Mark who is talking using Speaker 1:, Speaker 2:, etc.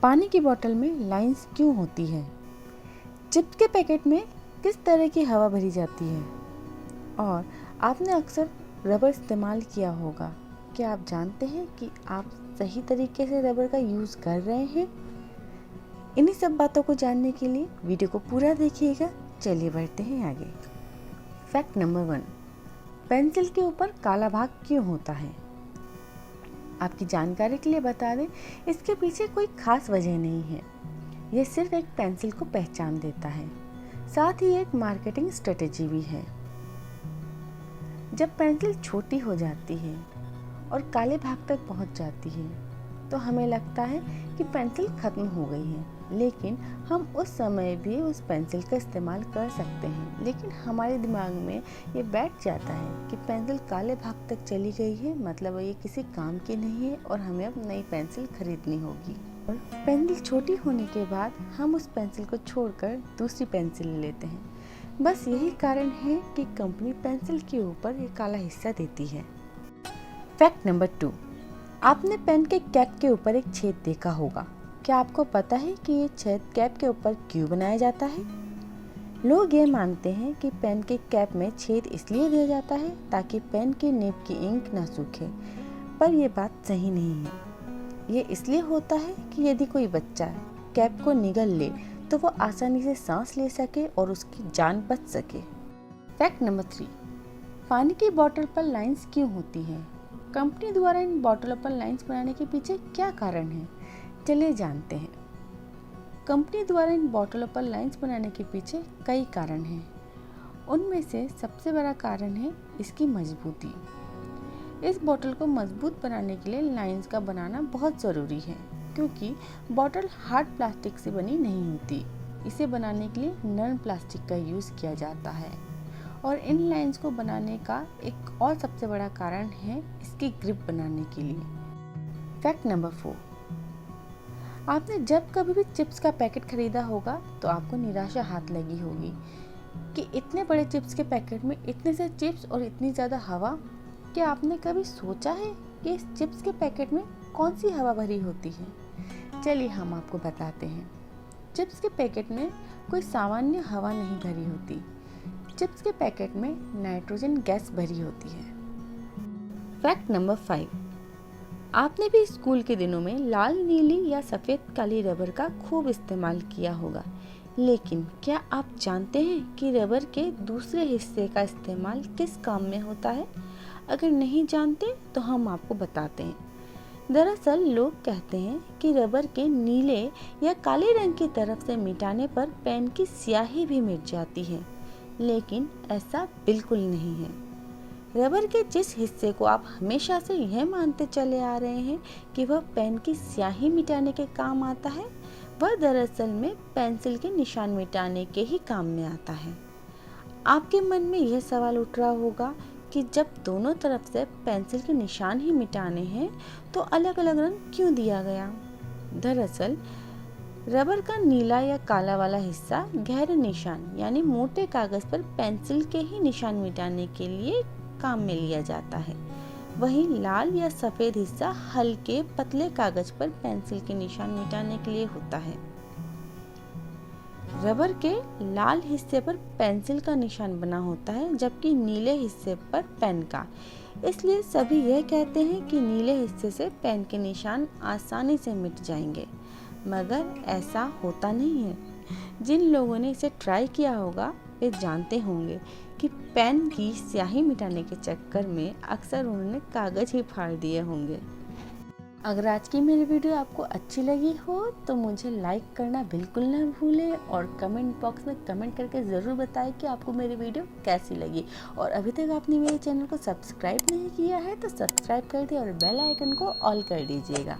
Speaker 1: पानी की बोतल में लाइंस क्यों होती है? चिप्स के पैकेट में किस तरह की हवा भरी जाती है? और आपने अक्सर रबर इस्तेमाल किया होगा। क्या आप जानते हैं कि आप सही तरीके से रबर का यूज़ कर रहे हैं? इन्हीं सब बातों को जानने के लिए वीडियो को पूरा देखिएगा। चलिए बढ़ते हैं आगे। फैक्ट नंबर 1, पेंसिल के ऊपर काला भाग क्यों होता है? आपकी जानकारी के लिए बता दें, इसके पीछे कोई खास वजह नहीं है। यह सिर्फ एक पेंसिल को पहचान देता है, साथ ही एक मार्केटिंग स्ट्रेटेजी भी है। जब पेंसिल छोटी हो जाती है और काले भाग तक पहुंच जाती है तो हमें लगता है कि पेंसिल खत्म हो गई है, लेकिन हम उस समय भी उस पेंसिल का इस्तेमाल कर सकते हैं। लेकिन हमारे दिमाग में ये बैठ जाता है कि पेंसिल काले भाग तक चली गई है, मतलब ये किसी काम की नहीं है और हमें अब नई पेंसिल खरीदनी होगी। और पेंसिल छोटी होने के बाद हम उस पेंसिल को छोड़कर दूसरी पेंसिल ले लेते हैं। बस यही कारण है कि कंपनी पेंसिल के ऊपर ये काला हिस्सा देती है। फैक्ट नंबर 2, आपने पेन के कैप के ऊपर एक छेद देखा होगा। क्या आपको पता है कि ये छेद कैप के ऊपर क्यों बनाया जाता है? लोग ये मानते हैं कि पेन के कैप में छेद इसलिए दिया जाता है ताकि पेन के निब की इंक ना सूखे, पर यह बात सही नहीं है। ये इसलिए होता है कि यदि कोई बच्चा कैप को निगल ले तो वो आसानी से सांस ले सके और उसकी जान बच सके। फैक्ट नंबर 3, पानी की बोतल पर लाइंस क्यों होती है? कंपनी द्वारा इन बोतलों पर लाइंस बनाने के पीछे क्या कारण है? चलिए जानते हैं। कंपनी द्वारा इन बोतलों पर लाइंस बनाने के पीछे कई कारण हैं। उनमें से सबसे बड़ा कारण है इसकी मजबूती। इस बोतल को मजबूत बनाने के लिए लाइंस का बनाना बहुत ज़रूरी है, क्योंकि बोतल हार्ड प्लास्टिक से बनी नहीं होती। इसे बनाने के लिए नरम प्लास्टिक का यूज़ किया जाता है। और इन लाइंस को बनाने का एक और सबसे बड़ा कारण है इसकी ग्रिप बनाने के लिए। फैक्ट नंबर 4, आपने जब कभी भी चिप्स का पैकेट खरीदा होगा तो आपको निराशा हाथ लगी होगी कि इतने बड़े चिप्स के पैकेट में इतने से चिप्स और इतनी ज़्यादा हवा। क्या आपने कभी सोचा है कि इस चिप्स के पैकेट में कौन सी हवा भरी होती है? चलिए हम आपको बताते हैं। चिप्स के पैकेट में कोई सामान्य हवा नहीं भरी होती। चिप्स के पैकेट में नाइट्रोजन गैस भरी होती है। फैक्ट नंबर 5, आपने भी स्कूल के दिनों में लाल, नीली या सफ़ेद काली रबर का खूब इस्तेमाल किया होगा, लेकिन क्या आप जानते हैं कि रबर के दूसरे हिस्से का इस्तेमाल किस काम में होता है? अगर नहीं जानते तो हम आपको बताते हैं। दरअसल लोग कहते हैं कि रबर के नीले या काले रंग की तरफ से मिटाने पर पेन की स्याही भी मिट जाती है, लेकिन ऐसा बिल्कुल नहीं है। रबर के जिस हिस्से को आप हमेशा से यह मानते चले आ रहे हैं कि वह पेन की स्याही मिटाने के काम आता है, वह दरअसल में पेंसिल के निशान मिटाने के ही काम में आता है। आपके मन में यह सवाल उठ रहा होगा कि जब दोनों तरफ से पेंसिल के निशान ही मिटाने हैं तो अलग अलग रंग क्यों दिया गया? दरअसल रबर का नीला या काला वाला हिस्सा गहरे निशान यानी मोटे कागज पर पेंसिल के ही निशान मिटाने के लिए काम में लिया जाता है। वहीं लाल या सफेद हिस्सा हल्के पतले कागज पर पेंसिल के निशान मिटाने के लिए होता है। रबर के लाल हिस्से पर पेंसिल का निशान बना होता है, जबकि नीले हिस्से पर पेन का। इसलिए सभी यह कहते हैं कि नीले हिस्से से पेन के निशान आसानी से मिट जाएंगे, मगर ऐसा होता नहीं है। जिन लोगों ने इसे ट्राई किया होगा वे जानते होंगे कि पेन की स्याही मिटाने के चक्कर में अक्सर उन्होंने कागज ही फाड़ दिए होंगे। अगर आज की मेरी वीडियो आपको अच्छी लगी हो तो मुझे लाइक करना बिल्कुल ना भूलें और कमेंट बॉक्स में कमेंट करके ज़रूर बताएं कि आपको मेरी वीडियो कैसी लगी। और अभी तक आपने मेरे चैनल को सब्सक्राइब नहीं किया है तो सब्सक्राइब कर दिए और बेल आइकन को ऑल कर दीजिएगा।